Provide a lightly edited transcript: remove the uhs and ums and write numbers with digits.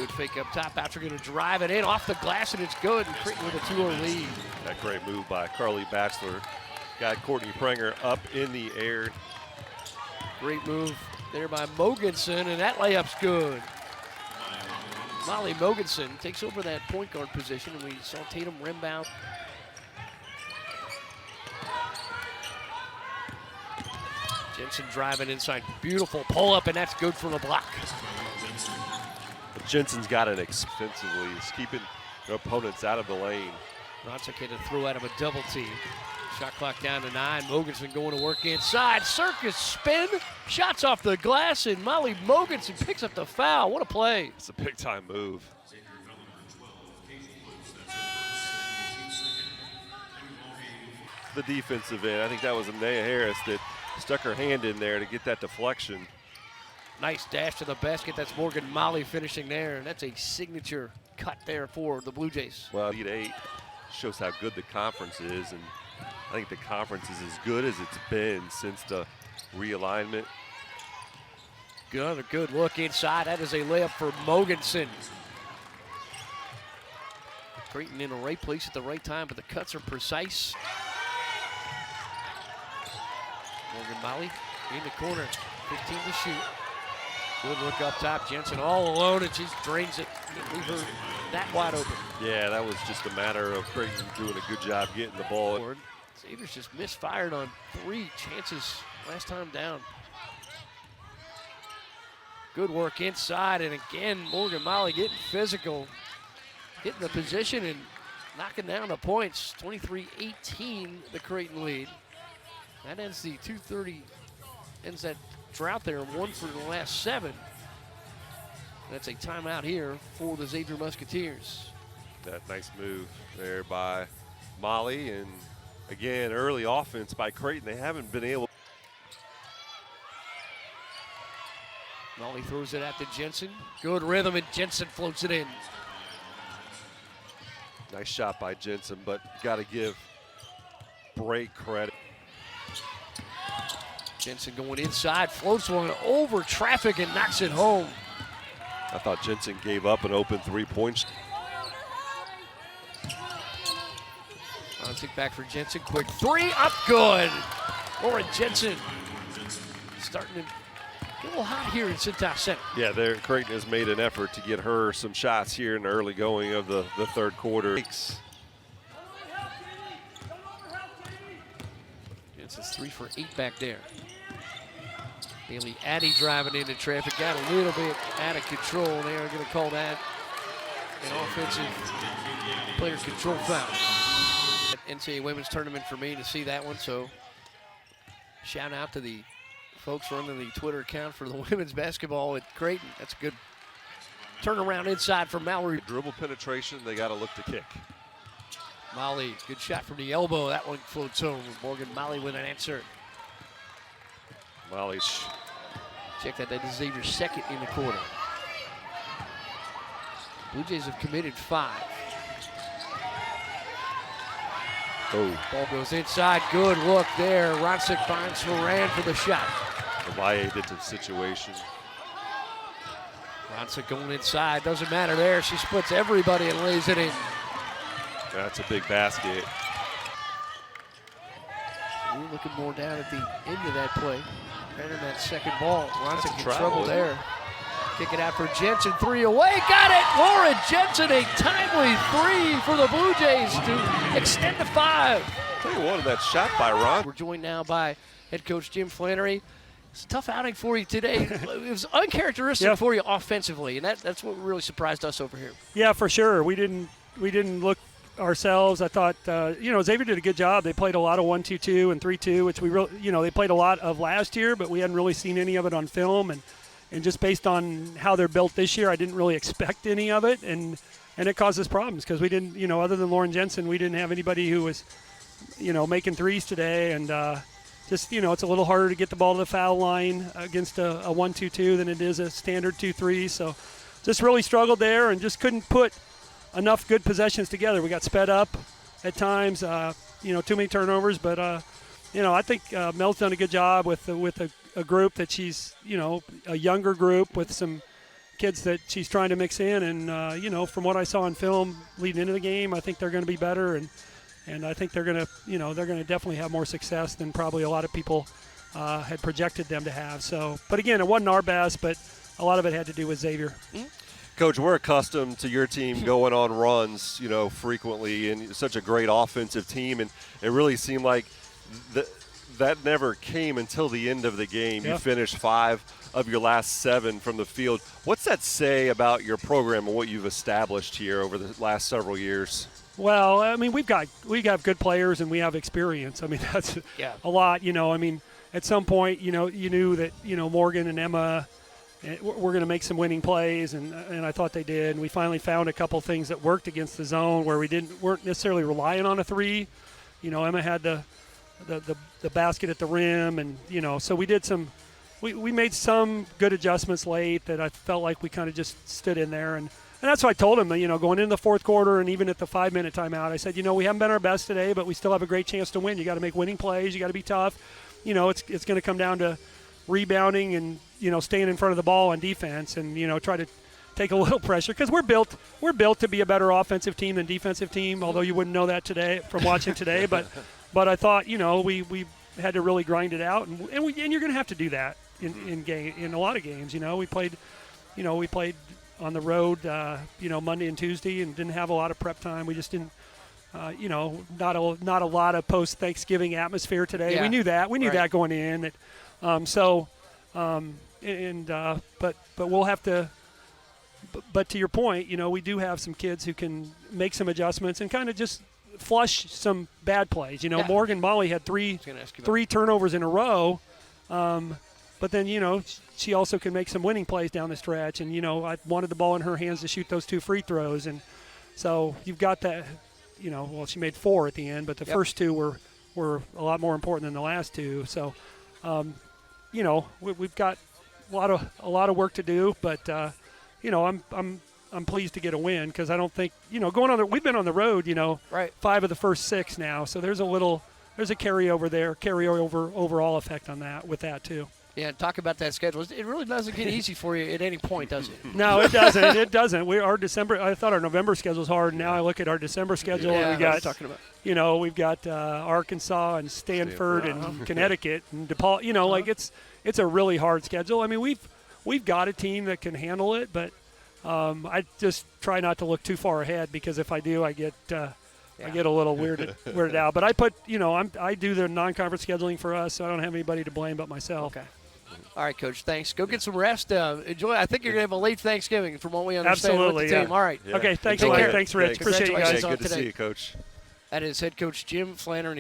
Good fake up top. Boucher going to drive it in off the glass, and it's good. And Creighton with a 2-0 lead. That great move by Carly Batchelor. Got Courtney Prenger up in the air. Great move there by Mogensen, and that layup's good. Molly Mogensen takes over that point guard position, and we saw Tatum rimbound. Jensen driving inside. Beautiful pull-up, and that's good for the block. But Jensen's got it offensively. He's keeping the opponents out of the lane. Ronsick had to throw out of a double team. Shot clock down to 9. Mogensen going to work inside. Circus spin. Shots off the glass, and Molly Mogensen picks up the foul. What a play. It's a big-time move. The defensive end, I think that was Anaya Harris that stuck her hand in there to get that deflection. Nice dash to the basket. That's Morgan Molly finishing there, and that's a signature cut there for the Blue Jays. Well, Elite 8 shows how good the conference is, and I think the conference is as good as it's been since the realignment. Good, a good look inside. That is a layup for Mogensen. Creighton in the right place at the right time, but the cuts are precise. Morgan Molly in the corner, 15 to shoot. Good look up top. Jensen all alone, and she drains it. Leave her that wide open. Yeah, that was just a matter of Creighton doing a good job getting the ball. Xavier's just misfired on 3 chances last time down. Good work inside, and again, Morgan Molly getting physical, getting the position and knocking down the points. 23-18, the Creighton lead. That ends the 2:30, ends that drought there, 1 for the last 7. That's a timeout here for the Xavier Musketeers. That nice move there by Molly, and again, early offense by Creighton. They haven't been able. Molly throws it out to Jensen. Good rhythm, and Jensen floats it in. Nice shot by Jensen, but got to give Bray credit. Jensen going inside, floats one over traffic and knocks it home. I thought Jensen gave up an open 3-point. Ronsick back for Jensen, quick 3, up good. Laura Jensen starting to get a little hot here in Cintas Center. Yeah, Creighton has made an effort to get her some shots here in the early going of the third quarter. Jensen's 3 for 8 back there. Haley Addy driving into traffic, got a little bit out of control. They are going to call that an offensive player control foul. NCAA Women's Tournament for me to see that one, so shout out to the folks running the Twitter account for the women's basketball at Creighton. That's a good turnaround inside for Mallory. Dribble penetration, they got to look to kick. Molly, good shot from the elbow. That one floats home. Morgan Molly with an answer. Molly's. Check that is Xavier's second in the quarter. Blue Jays have committed 5. Oh. Ball goes inside. Good look there. Ronsick finds Moran for the shot. The did the situation. Ronsick going inside. Doesn't matter there. She splits everybody and lays it in. That's a big basket. We're looking more down at the end of that play. Right in that second ball. Ronsick in trouble trouble there. Kick it out for Jensen. 3 away. Got it. Laura Jensen, a timely 3 for the Blue Jays to extend to 5. Tell you what, that shot by Ron. We're joined now by head coach Jim Flannery. It's a tough outing for you today. It was uncharacteristic for you offensively, and that's what really surprised us over here. Yeah, for sure. We didn't look ourselves. I thought, Xavier did a good job. They played a lot of 1-2-2 and 3-2, which we really, they played a lot of last year, but we hadn't really seen any of it on film. And just based on how they're built this year, I didn't really expect any of it. And it caused us problems because we didn't, other than Lauren Jensen, we didn't have anybody who was, making threes today. And it's a little harder to get the ball to the foul line against a 1-2-2 than it is a standard 2-3. So just really struggled there and just couldn't put enough good possessions together. We got sped up at times, too many turnovers. But, I think Mel's done a good job with a group that she's, a younger group with some kids that she's trying to mix in, and you know, from what I saw in film leading into the game, I think they're going to be better, and I think they're going to definitely have more success than probably a lot of people had projected them to have. So, but again, it wasn't our best, but a lot of it had to do with Xavier. Mm-hmm. Coach, we're accustomed to your team going on runs, frequently, and such a great offensive team, and it really seemed like that never came until the end of the game. Yeah. You finished 5 of your last 7 from the field. What's that say about your program and what you've established here over the last several years? Well, I mean, we have good players and we have experience. I mean, that's a lot. I mean, at some point, you knew that Morgan and Emma we're going to make some winning plays, and I thought they did. And we finally found a couple things that worked against the zone where we weren't necessarily relying on a 3. Emma had the basket at the rim, and so we did some. We made some good adjustments late that I felt like we kind of just stood in there, and that's what I told him. Going into the fourth quarter and even at the 5-minute timeout, I said, we haven't been our best today, but we still have a great chance to win. You got to make winning plays. You got to be tough. It's going to come down to rebounding and staying in front of the ball on defense, and try to take a little pressure, because we're built to be a better offensive team than defensive team. Although you wouldn't know that today from watching today, but I thought we had to really grind it out, and you're going to have to do that in a lot of games. We played on the road Monday and Tuesday and didn't have a lot of prep time. We just didn't. Not a lot of post-Thanksgiving atmosphere today. Yeah. We knew that. We knew that going in. But we'll have to. But to your point, we do have some kids who can make some adjustments and kind of just flush some bad plays. Morgan Molly had three turnovers in a row, but then she also can make some winning plays down the stretch. And I wanted the ball in her hands to shoot those 2 free throws, and so you've got that. Well, she made 4 at the end, but the first 2 were a lot more important than the last 2. So, we've got a lot of work to do, but I'm pleased to get a win, because I don't think we've been on the road 5 of the first 6 now, so there's a carryover overall effect on that with that too. Yeah, talk about that schedule. It really doesn't get easy for you at any point, does it? No, it doesn't. It doesn't. I thought our November schedule was hard. Now I look at our December schedule, and we got talking about. We've got Arkansas and Stanford and Connecticut and DePaul. Like it's a really hard schedule. I mean, we've got a team that can handle it, but I just try not to look too far ahead, because if I do, I get a little weirded out. But I put I do the non-conference scheduling for us, so I don't have anybody to blame but myself. Okay. All right, Coach, thanks. Go get some rest. Enjoy. I think you're going to have a late Thanksgiving from what we understand. Absolutely, with the team. All right. Yeah. Okay, thanks, Mike. Thanks, Rich. Appreciate you guys. Good to see you, Coach. That is head coach Jim Flannery.